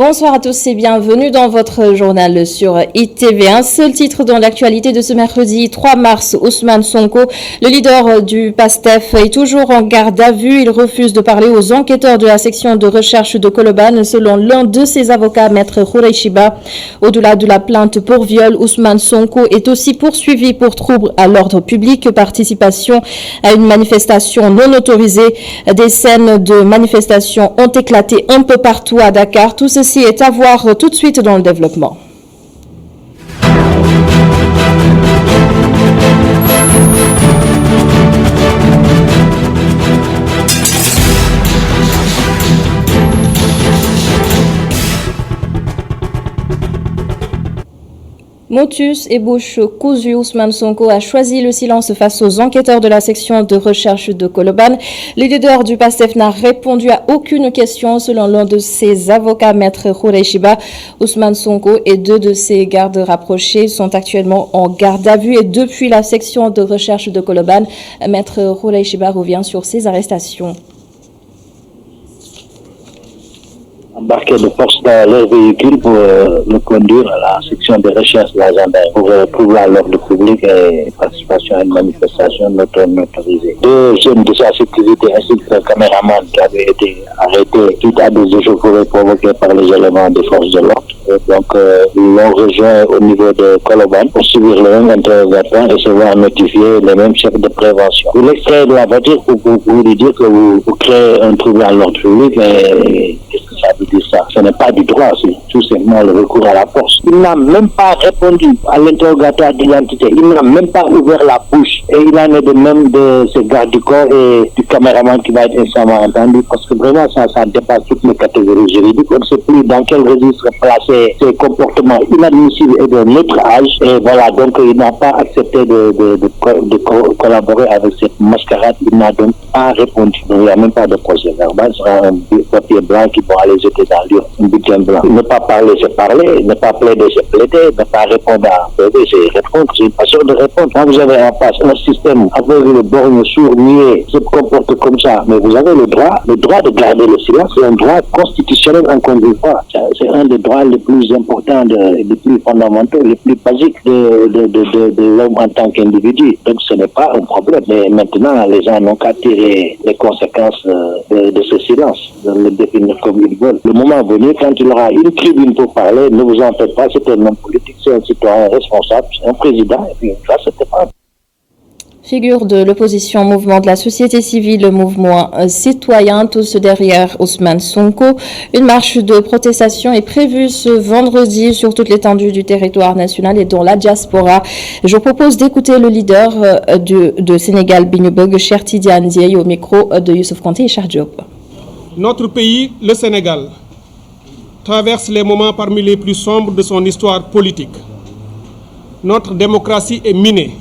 Bonsoir à tous et bienvenue dans votre journal sur ITV. Un seul titre dans l'actualité de ce mercredi 3 mars. Ousmane Sonko, le leader du PASTEF, est toujours en garde à vue. Il refuse de parler aux enquêteurs de la section de recherche de Colobane, selon l'un de ses avocats, Maître Khourey Chiba. Au-delà de la plainte pour viol, Ousmane Sonko est aussi poursuivi pour trouble à l'ordre public, participation à une manifestation non autorisée. Des scènes de manifestation ont éclaté un peu partout à Dakar. Tout ceci est à voir tout de suite dans le développement. Motus et bouche cousue, Ousmane Sonko a choisi le silence face aux enquêteurs de la section de recherche de Colobane. Le leader du PASTEF n'a répondu à aucune question selon l'un de ses avocats, Maître Khourey Chiba. Ousmane Sonko et deux de ses gardes rapprochés sont actuellement en garde à vue et depuis la section de recherche de Colobane, Maître Khourey Chiba revient sur ces arrestations. Embarqué de force dans leur véhicule pour le conduire à la section de recherche de la gendarmerie pour trouver à l'ordre public et participation à une manifestation non autorisée. Deux jeunes de sa sécurité ainsi qu'un caméraman qui avait été arrêté suite à des échauffourées provoquées par les éléments des forces de l'ordre. Donc, ils l'ont rejoint au niveau de Colobane pour subir le même interrogatoire et se voir notifier les mêmes chefs de prévention. Vous l'extraire de la voiture pour lui dire que vous créez un trouble à l'ordre public et qu'est-ce que ça veut dire ça? Ce n'est pas du droit, c'est tout simplement le recours à la force. Il n'a même pas répondu à l'interrogatoire d'identité. Il n'a même pas ouvert la bouche. Et il en est de même de ce garde du corps et du caméraman qui va être instamment entendu parce que vraiment ça dépasse toutes les catégories juridiques. On ne sait plus dans quel registre placer ces comportements inadmissibles et d'un autre âge. Et voilà, donc il n'a pas accepté de collaborer avec cette mascarade. Il n'a donc pas répondu. Donc il n'y a même pas de procès verbal. Ce sera un papier blanc qui pourra les jeter dans l'urne, un bulletin blanc. Ne pas parler, c'est parler. Ne pas plaider, c'est plaider. Ne pas répondre à plaider, c'est répondre. C'est une façon de répondre. Quand vous avez en face un système aveugle, borgne, sourd, muet, se comporte comme ça, mais vous avez le droit de garder le silence. C'est un droit constitutionnel, encore une fois. C'est un des droits les plus importants, les plus fondamentaux, les plus basiques de l'homme en tant qu'individu. Donc ce n'est pas un problème. Mais maintenant, les gens n'ont qu'à tirer les conséquences de ce silence, de le définir comme ils veulent. Le moment venu, quand il aura une tribune pour parler, ne vous en faites pas, c'est un homme politique, c'est un citoyen responsable, c'est un président, et puis ça, c'était pas. Figure de l'opposition, mouvement de la société civile, le mouvement citoyen, tous derrière Ousmane Sonko. Une marche de protestation est prévue ce vendredi sur toute l'étendue du territoire national et dans la diaspora. Je vous propose d'écouter le leader de Sénégal, Bignebug, Cheikh Tidiane Dièye, au micro de Youssouf Konté et Cheikh Diop. Notre pays, le Sénégal, traverse les moments parmi les plus sombres de son histoire politique. Notre démocratie est minée,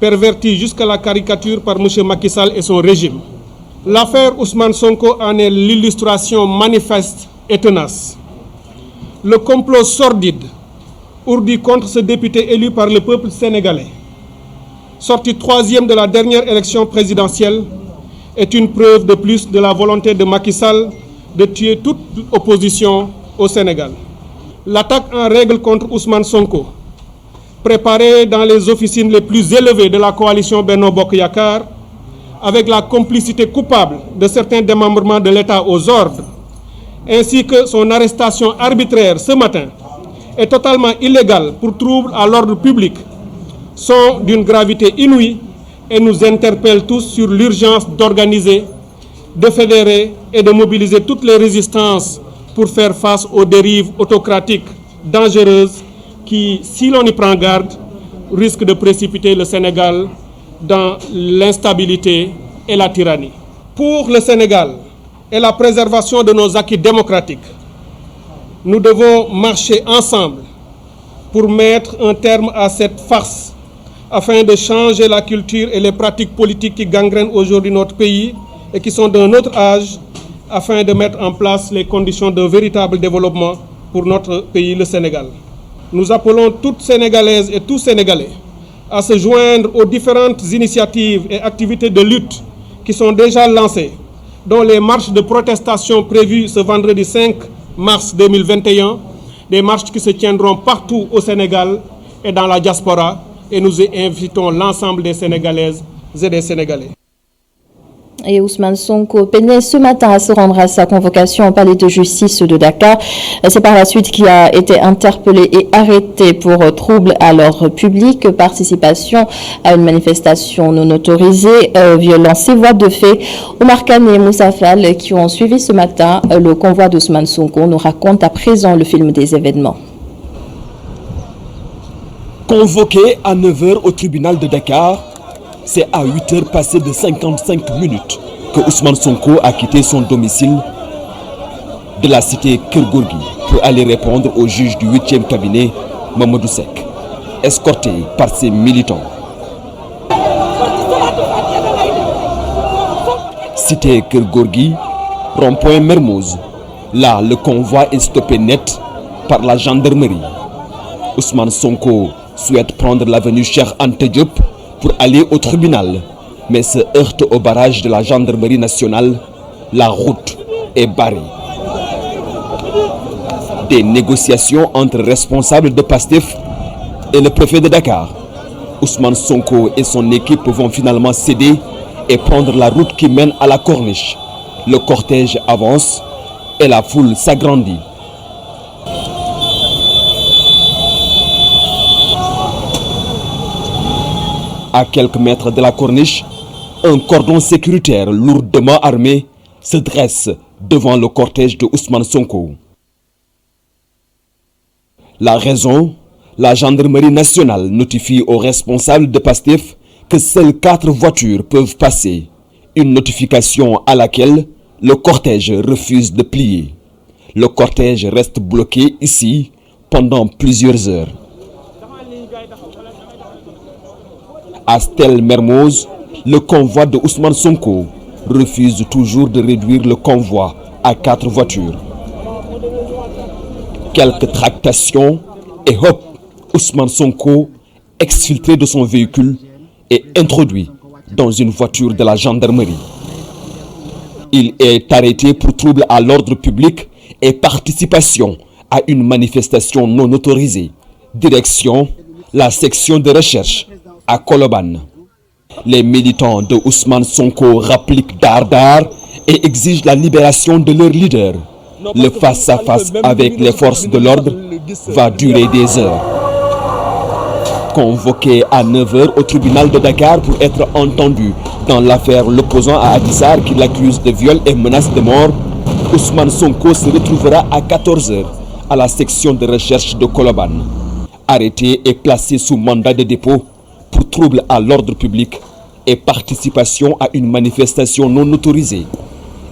pervertie jusqu'à la caricature par M. Macky Sall et son régime. L'affaire Ousmane Sonko en est l'illustration manifeste et tenace. Le complot sordide ourdi contre ce député élu par le peuple sénégalais, sorti troisième de la dernière élection présidentielle, est une preuve de plus de la volonté de Macky Sall de tuer toute opposition au Sénégal. L'attaque en règle contre Ousmane Sonko, préparée dans les officines les plus élevées de la coalition Benno Bokk Yakaar, avec la complicité coupable de certains démembrements de l'État aux ordres, ainsi que son arrestation arbitraire ce matin, est totalement illégale pour trouble à l'ordre public, sont d'une gravité inouïe et nous interpellent tous sur l'urgence d'organiser, de fédérer et de mobiliser toutes les résistances pour faire face aux dérives autocratiques dangereuses qui, si l'on y prend garde, risquent de précipiter le Sénégal dans l'instabilité et la tyrannie. Pour le Sénégal et la préservation de nos acquis démocratiques, nous devons marcher ensemble pour mettre un terme à cette farce afin de changer la culture et les pratiques politiques qui gangrènent aujourd'hui notre pays et qui sont d'un autre âge, afin de mettre en place les conditions d'un véritable développement pour notre pays, le Sénégal. Nous appelons toutes Sénégalaises et tous Sénégalais à se joindre aux différentes initiatives et activités de lutte qui sont déjà lancées, dont les marches de protestation prévues ce vendredi 5 mars 2021, des marches qui se tiendront partout au Sénégal et dans la diaspora, et nous invitons l'ensemble des Sénégalaises et des Sénégalais. Et Ousmane Sonko peinait ce matin à se rendre à sa convocation au palais de justice de Dakar. C'est par la suite qu'il a été interpellé et arrêté pour trouble à l'ordre public, participation à une manifestation non autorisée, violence et voies de fait. Omar Kane et Moussa Fall, qui ont suivi ce matin le convoi d'Ousmane Sonko, nous racontent à présent le film des événements. Convoqué à 9h au tribunal de Dakar, c'est à 8h passées de 55 minutes que Ousmane Sonko a quitté son domicile de la cité Keur-Gorgui pour aller répondre au juge du 8e cabinet, Mamadou Seck, escorté par ses militants. Cité Keur-Gorgui, rond-point Mermoz. Là, le convoi est stoppé net par la gendarmerie. Ousmane Sonko souhaite prendre l'avenue Cheikh Anta Diop pour aller au tribunal, mais se heurte au barrage de la gendarmerie nationale. La route est barrée. Des négociations entre responsables de PASTEF et le préfet de Dakar. Ousmane Sonko et son équipe vont finalement céder et prendre la route qui mène à la corniche. Le cortège avance et la foule s'agrandit. À quelques mètres de la corniche, un cordon sécuritaire lourdement armé se dresse devant le cortège de Ousmane Sonko. La raison, la gendarmerie nationale notifie aux responsables de PASTEF que seules 4 voitures peuvent passer. Une notification à laquelle le cortège refuse de plier. Le cortège reste bloqué ici pendant plusieurs heures. À Stel Mermoz, le convoi de Ousmane Sonko refuse toujours de réduire le convoi à 4 voitures. Quelques tractations et hop, Ousmane Sonko, exfiltré de son véhicule, est introduit dans une voiture de la gendarmerie. Il est arrêté pour trouble à l'ordre public et participation à une manifestation non autorisée. Direction, la section de recherche à Colobane. Les militants de Ousmane Sonko rappliquent dardard et exigent la libération de leur leader. Le face-à-face avec les forces de l'ordre va durer des heures. Convoqué à 9h au tribunal de Dakar pour être entendu dans l'affaire l'opposant à Adissar qui l'accuse de viol et menace de mort, Ousmane Sonko se retrouvera à 14h à la section de recherche de Colobane. Arrêté et placé sous mandat de dépôt pour trouble à l'ordre public et participation à une manifestation non autorisée.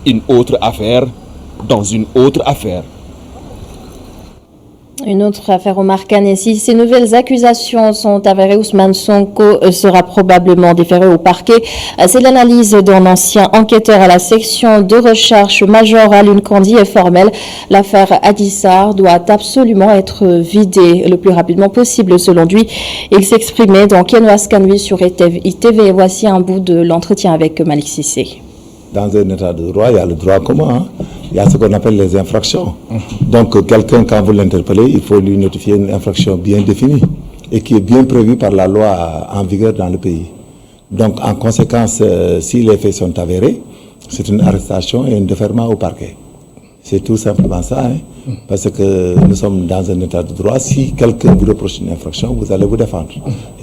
Une autre affaire dans une autre affaire. Une autre affaire au Kane. Si ces nouvelles accusations sont avérées, Ousmane Sonko sera probablement déféré au parquet. C'est l'analyse d'un ancien enquêteur à la section de recherche Major Alun Kandi est formelle. L'affaire Adissar doit absolument être vidée le plus rapidement possible selon lui. Il s'exprimait dans Kenwas Kanui sur ITV. Voici un bout de l'entretien avec Malik Sissé. Dans un état de droit, il y a le droit commun. Il y a ce qu'on appelle les infractions. Donc, quelqu'un, quand vous l'interpellez, il faut lui notifier une infraction bien définie et qui est bien prévue par la loi en vigueur dans le pays. Donc, en conséquence, si les faits sont avérés, c'est une arrestation et un défèrement au parquet. C'est tout simplement ça, hein, parce que nous sommes dans un état de droit. Si quelqu'un vous reproche une infraction, vous allez vous défendre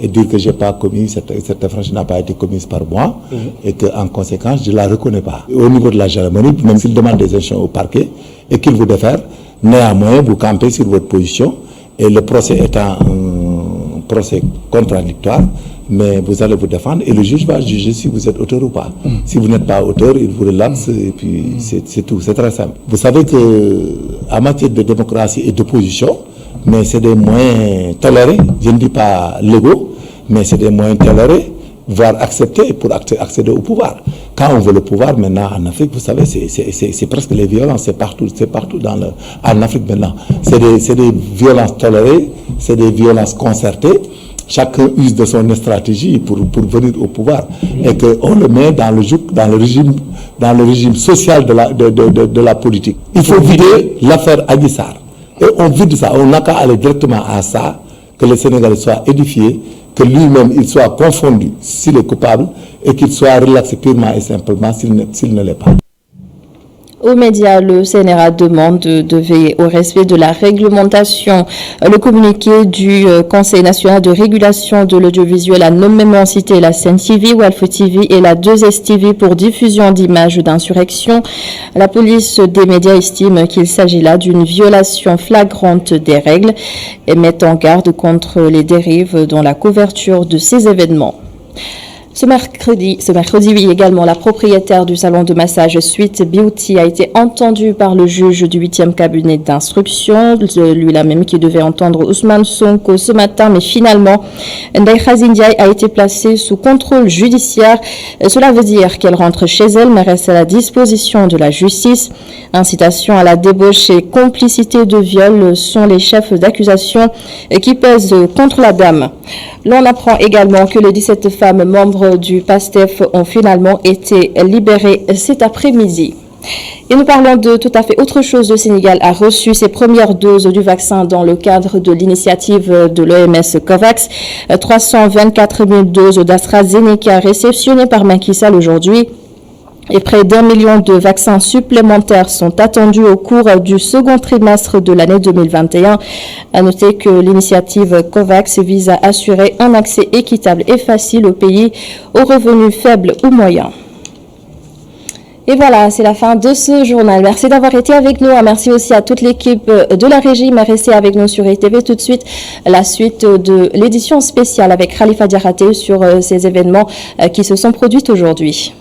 et dire que j'ai pas commis, cette infraction n'a pas été commise par moi et qu'en conséquence, je ne la reconnais pas. Au niveau de la gendarmerie, même s'il demande des échelons au parquet et qu'il vous défère, néanmoins, vous campez sur votre position et le procès étant un procès contradictoire, mais vous allez vous défendre et le juge va juger si vous êtes auteur ou pas. Si vous n'êtes pas auteur, il vous relaxe et puis c'est tout, c'est très simple. Vous savez qu'en matière de démocratie et d'opposition, mais c'est des moyens tolérés, je ne dis pas légaux, mais c'est des moyens tolérés, voire acceptés pour accéder au pouvoir. Quand on veut le pouvoir maintenant en Afrique, vous savez, c'est presque les violences, c'est partout en Afrique maintenant. C'est des violences tolérées, c'est des violences concertées. chacun use de son stratégie pour venir au pouvoir et qu'on le met dans le régime social de la politique. Il faut vider l'affaire Adji Sarr. Et on vide ça, on n'a qu'à aller directement à ça, que le Sénégal soit édifié, que lui-même il soit confondu s'il est coupable et qu'il soit relaxé purement et simplement s'il ne l'est pas. Aux médias, le CNRA demande de veiller au respect de la réglementation. Le communiqué du Conseil national de régulation de l'audiovisuel a nommément cité la Sen TV, Walf TV et la 2S TV pour diffusion d'images d'insurrection. La police des médias estime qu'il s'agit là d'une violation flagrante des règles et met en garde contre les dérives dans la couverture de ces événements. Ce mercredi, oui, également, la propriétaire du salon de massage Sweet Beauty a été entendue par le juge du 8e cabinet d'instruction, lui-là même qui devait entendre Ousmane Sonko ce matin, mais finalement, Ndeye Khady Ndiaye a été placée sous contrôle judiciaire. Cela veut dire qu'elle rentre chez elle, mais reste à la disposition de la justice. Incitation à la débauche et complicité de viol sont les chefs d'accusation qui pèsent contre la dame. L'on apprend également que les 17 femmes membres du PASTEF ont finalement été libérées cet après-midi. Et nous parlons de tout à fait autre chose. Le Sénégal a reçu ses premières doses du vaccin dans le cadre de l'initiative de l'OMS COVAX. 324 000 doses d'AstraZeneca réceptionnées par Macky Sall aujourd'hui. Et près d'1 million de vaccins supplémentaires sont attendus au cours du second trimestre de l'année 2021. À noter que l'initiative COVAX vise à assurer un accès équitable et facile aux pays aux revenus faibles ou moyens. Et voilà, c'est la fin de ce journal. Merci d'avoir été avec nous. Merci aussi à toute l'équipe de la régie. Restez avec nous sur ITV tout de suite. La suite de l'édition spéciale avec Khalifa Diarraté sur ces événements qui se sont produits aujourd'hui.